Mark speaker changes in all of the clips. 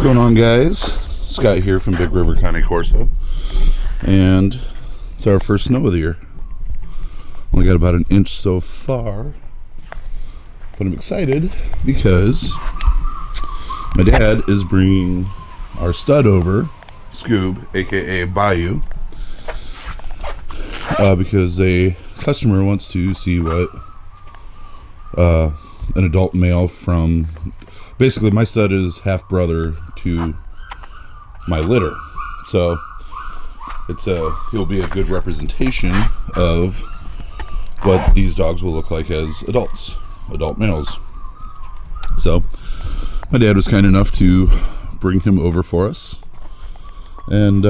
Speaker 1: going on, guys? Scott here from Big River County, Corso, and it's our first snow of the year. Only got about an inch so far, but I'm excited because my dad is bringing our stud over, Scoob, aka Bayou, because a customer wants to see what an adult male from, basically my stud is half brother to my litter, so he'll be a good representation of what these dogs will look like as adult males. So my dad was kind enough to bring him over for us, and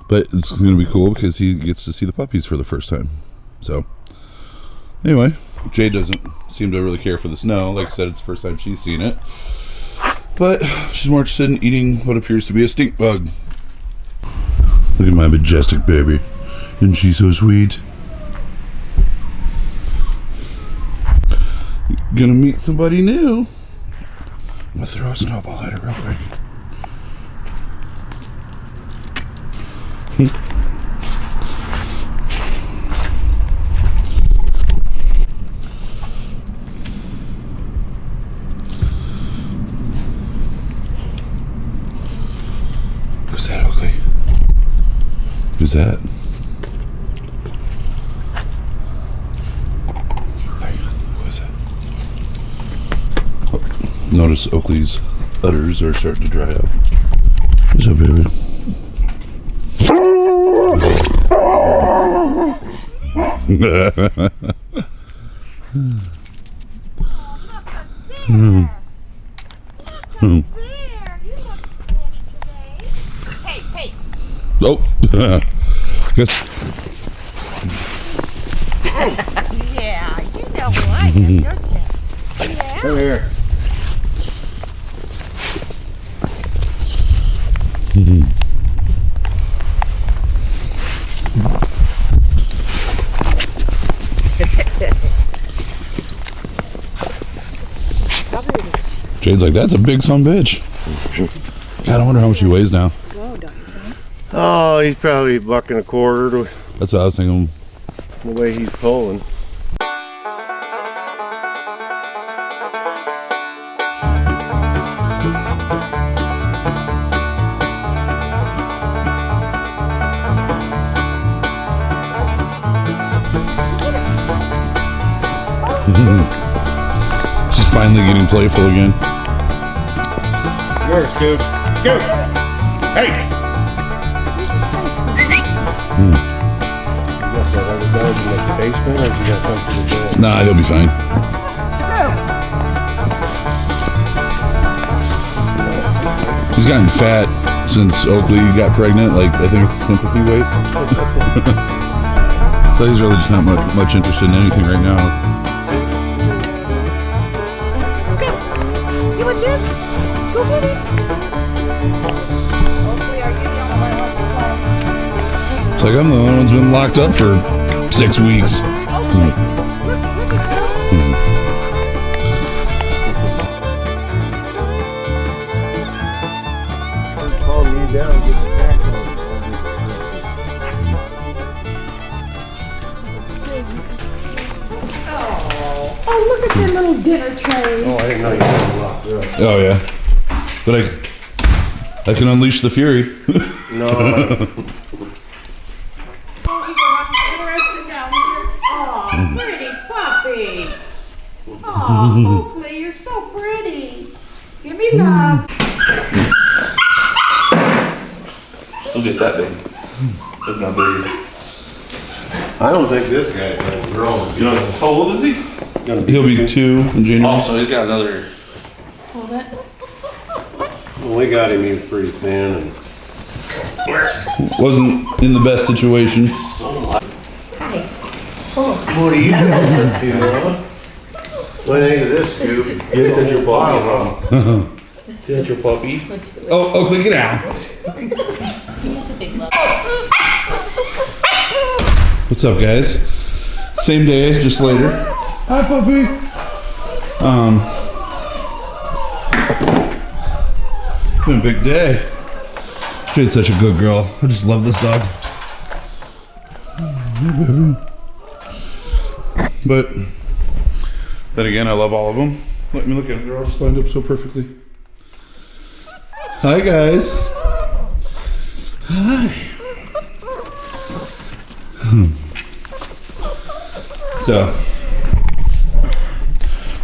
Speaker 1: but it's going to be cool because he gets to see the puppies for the first time. So anyway, Jade doesn't seem to really care for the snow. Like I said, it's the first time she's seen it, but she's more interested in eating what appears to be a stink bug. Look at my majestic baby. Isn't she so sweet? Gonna meet somebody new. I'm gonna throw a snowball at her real quick. Who's that, Oakley? Who's that? What is that? Oh, notice Oakley's udders are starting to dry up. What's up, baby? Oh, guess.
Speaker 2: Yeah, you know who I am, don't you? Yeah.
Speaker 3: Come here.
Speaker 1: Jade's like, that's a big son of a bitch. God, I wonder how much he weighs now.
Speaker 3: Oh, he's probably $1.25.
Speaker 1: That's what I was thinking.
Speaker 3: The way he's pulling.
Speaker 1: She's finally getting playful again.
Speaker 3: Yours, Scoob. Scoob! Hey! You got that other dog in the basement, or you got something to do?
Speaker 1: Nah, he'll be fine. He's gotten fat since Oakley got pregnant. Like, I think it's sympathy weight. So he's really just not much interested in anything right now.
Speaker 2: You want this? Go get it. Hopefully, are you the only one who wants to play?
Speaker 1: It's like I'm the only one who's been locked up for 6 weeks.
Speaker 3: Calm you down, get the back on.
Speaker 2: Oh, look at their little dinner trays.
Speaker 3: Oh, I didn't know you had a lot. Yeah.
Speaker 1: Oh yeah, but I can unleash the fury.
Speaker 3: No.
Speaker 2: Interesting down here. Oh, pretty puppy. Oh, Oakley, you're so pretty. Give me love.
Speaker 1: Look at that big. That's not big.
Speaker 3: I don't think this guy's gonna grow.
Speaker 1: You know, how old is he? He'll be 2 in January.
Speaker 4: Oh, so he's got another.
Speaker 2: Hold it.
Speaker 3: When we got him, he was pretty thin. And
Speaker 1: Wasn't in the best situation.
Speaker 2: Hi.
Speaker 3: what are you doing? You know? What ain't this, Scoob? Get at your puppy. Get at your puppy.
Speaker 1: Oh, Oakley, get out.
Speaker 2: That's a big love.
Speaker 1: What's up, guys? Same day, just later. Hi, puppy. been a big day. Jade's such a good girl. I just love this dog. But then again, I love all of them. Let me look at them. They're all just lined up so perfectly. Hi, guys. Hi.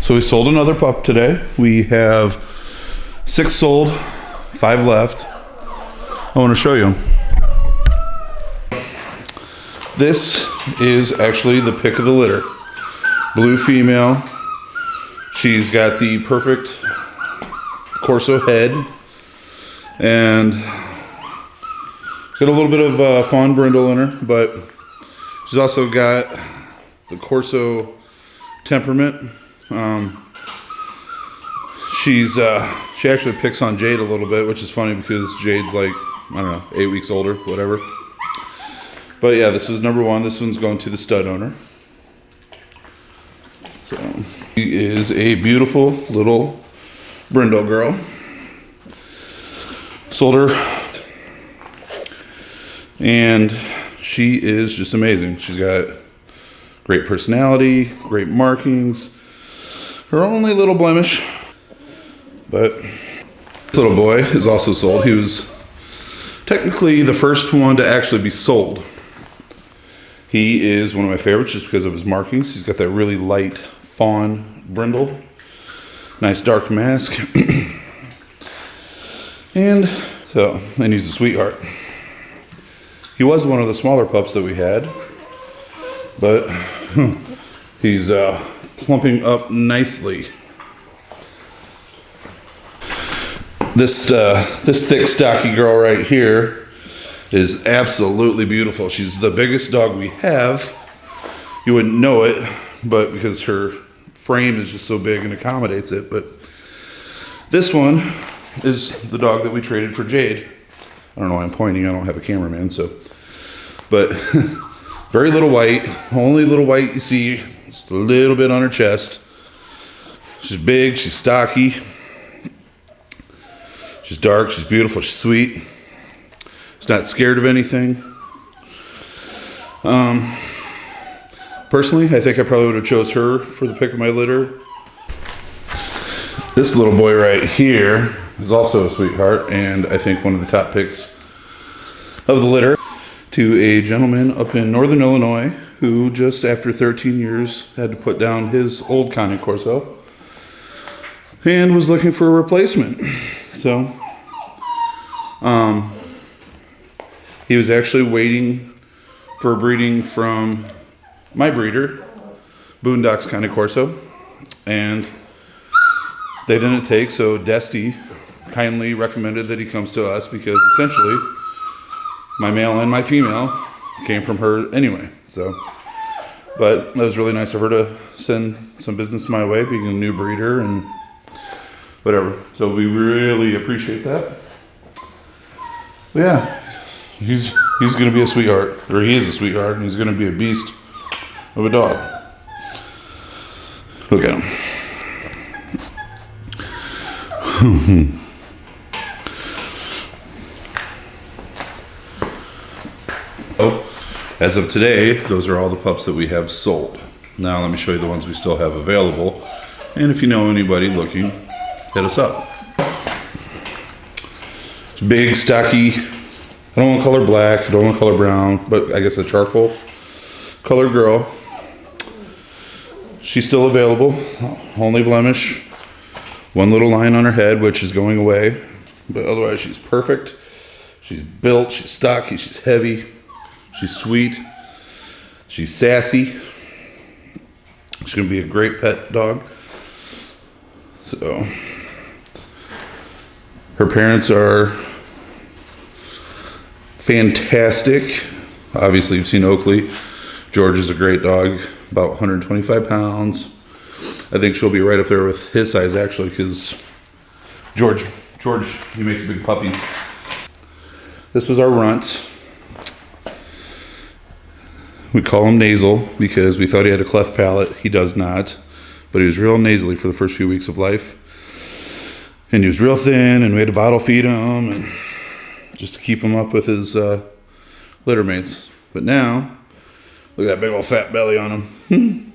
Speaker 1: So we sold another pup today. We have 6 sold, 5 left. I want to show you. This is actually the pick of the litter. Blue female. She's got the perfect Corso head and got a little bit of fawn brindle in her, but she's also got the Corso temperament. She actually picks on Jade a little bit, which is funny because Jade's like, I don't know, 8 weeks older, whatever. But yeah, this is number 1. This one's going to the stud owner. So she is a beautiful little brindle girl. Sold her, and she is just amazing. She's got great personality, great markings. Her only little blemish, but this little boy is also sold. He was technically the first one to actually be sold. He is one of my favorites just because of his markings. He's got that really light fawn brindle, nice dark mask, and he's a sweetheart. He was one of the smaller pups that we had, but he's plumping up nicely. This thick, stocky girl right here is absolutely beautiful. She's the biggest dog we have. You wouldn't know it, but because her frame is just so big and accommodates it. But this one is the dog that we traded for Jade. I don't know why I'm pointing. I don't have a cameraman, so. But very little white. Only little white you see. Just a little bit on her chest. She's big. She's stocky. She's dark. She's beautiful. She's sweet. She's not scared of anything. Personally, I think I probably would have chose her for the pick of my litter. This little boy right here is also a sweetheart, and I think one of the top picks of the litter, to a gentleman up in northern Illinois who just after 13 years had to put down his old Cane Corso and was looking for a replacement. So he was actually waiting for breeding from my breeder, Boondock's Cane Corso, and they didn't take, so Dusty kindly recommended that he comes to us because essentially my male and my female came from her anyway. So, but that was really nice of her to send some business my way, being a new breeder and whatever. So we really appreciate that. But yeah, he's gonna be a sweetheart, or he is a sweetheart, and he's gonna be a beast of a dog. Look at him. Oh, as of today, those are all the pups that we have sold. Now let me show you the ones we still have available. And if you know anybody looking, hit us up. It's big, stocky. I don't want to color black, I don't want to color brown, but I guess a charcoal colored girl. She's still available. Only blemish, one little line on her head, which is going away. But otherwise, she's perfect. She's built, she's stocky, she's heavy. She's sweet. She's sassy. She's going to be a great pet dog. So, her parents are fantastic. Obviously, you've seen Oakley. George is a great dog, about 125 pounds. I think she'll be right up there with his size, actually, because George, he makes big puppies. This was our runt. We call him nasal because we thought he had a cleft palate. He does not, but he was real nasally for the first few weeks of life. And he was real thin, and we had to bottle feed him, and just to keep him up with his litter mates. But now, look at that big old fat belly on him.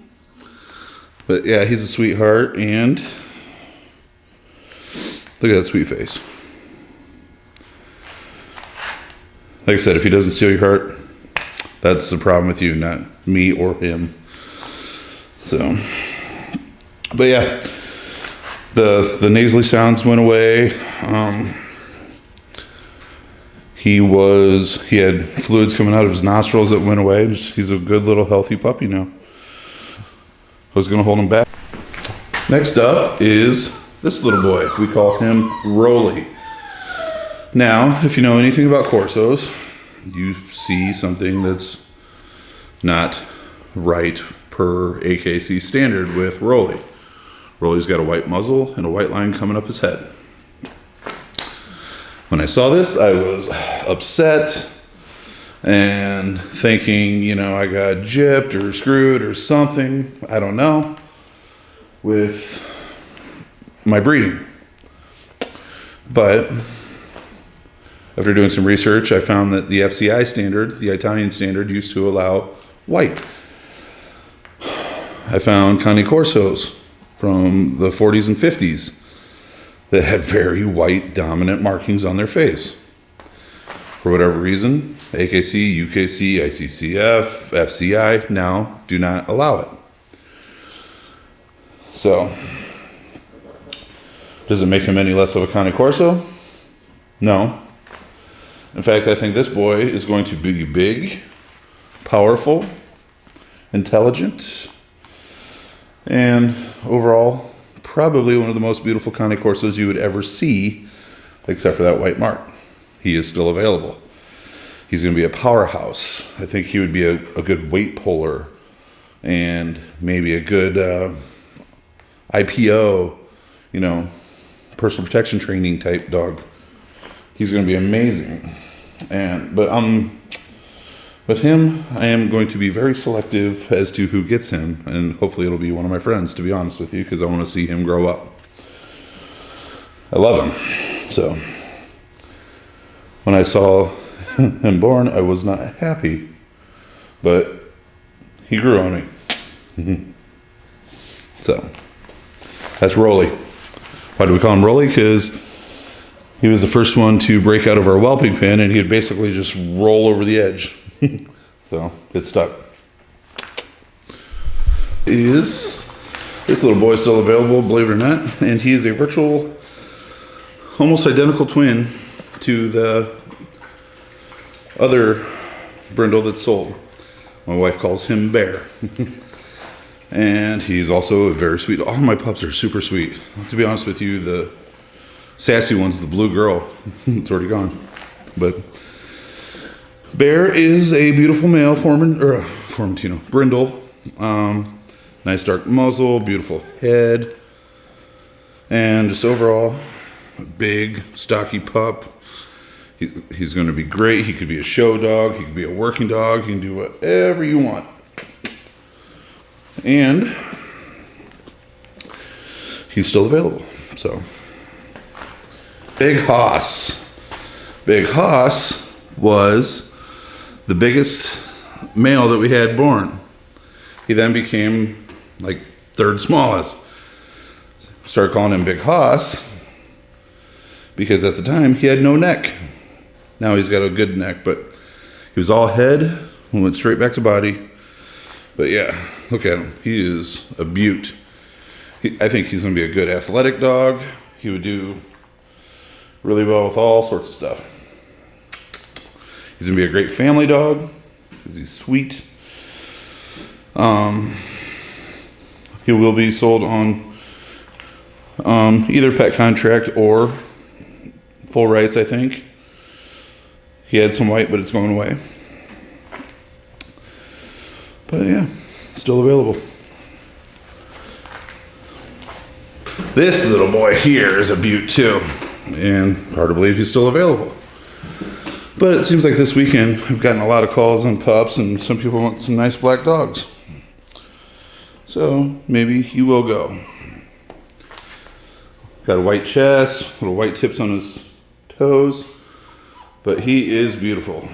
Speaker 1: But yeah, he's a sweetheart, and look at that sweet face. Like I said, if he doesn't steal your heart, that's the problem with you, not me or him. So, but yeah, the nasally sounds went away. He had fluids coming out of his nostrils that went away. He's a good little healthy puppy now. I was gonna hold him back. Next up is this little boy. We call him Rolly. Now, if you know anything about Corsos, you see something that's not right per AKC standard with Rolly. Rolly's got a white muzzle and a white line coming up his head. When I saw this, I was upset and thinking, you know, I got gypped or screwed or something, I don't know, with my breeding. But after doing some research, I found that the FCI standard, the Italian standard, used to allow white. I found Cane Corsos from the 40s and 50s that had very white dominant markings on their face. For whatever reason, AKC, UKC, ICCF, FCI now do not allow it. So, does it make him any less of a Cane Corso? No. In fact, I think this boy is going to be big, powerful, intelligent, and overall, probably one of the most beautiful Cane Corsos you would ever see, except for that white mark. He is still available. He's going to be a powerhouse. I think he would be a good weight puller and maybe a good IPO, you know, personal protection training type dog. He's going to be amazing. But with him, I am going to be very selective as to who gets him, and hopefully it'll be one of my friends, to be honest with you, because I want to see him grow up. I love him. So when I saw him born, I was not happy, but he grew on me. So that's Rolly. Why do we call him Rolly? Because he was the first one to break out of our whelping pen, and he'd basically just roll over the edge. So it stuck. This little boy is still available, believe it or not, and he is a virtual, almost identical twin to the other brindle that's sold. My wife calls him Bear. And he's also a very sweet. All my pups are super sweet. To be honest with you, the sassy one's the blue girl. It's already gone. But Bear is a beautiful male brindle. Nice dark muzzle, beautiful head, and just overall a big, stocky pup. He's going to be great. He could be a show dog. He could be a working dog. He can do whatever you want. And he's still available. So, Big Hoss. Big Hoss was the biggest male that we had born. He then became like third smallest. Started calling him Big Hoss because at the time he had no neck. Now he's got a good neck, but he was all head and went straight back to body. But yeah, look at him. He is a beaut. I think he's going to be a good athletic dog. He would do really well with all sorts of stuff. He's going to be a great family dog because he's sweet. He will be sold on either pet contract or full rights, I think. He had some white, but it's going away. But yeah, still available. This little boy here is a beaut too, and hard to believe he's still available. But it seems like this weekend I've gotten a lot of calls on pups, and some people want some nice black dogs. So maybe you will go. Got a white chest, little white tips on his toes, but he is beautiful.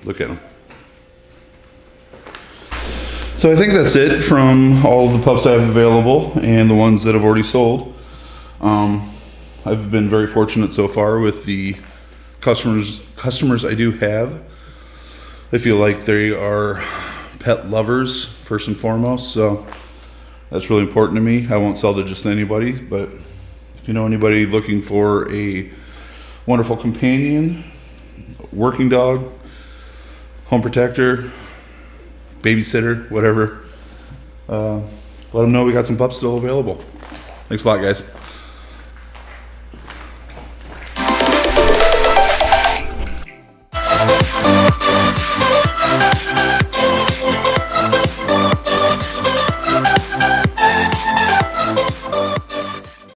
Speaker 1: Look at him. So I think that's it from all of the pups I have available and the ones that I've already sold. I've been very fortunate so far with the customers I do have. I feel like they are pet lovers first and foremost, so that's really important to me. I won't sell to just anybody, but if you know anybody looking for a wonderful companion, working dog, home protector, babysitter, whatever, let them know we got some pups still available. Thanks a lot, guys.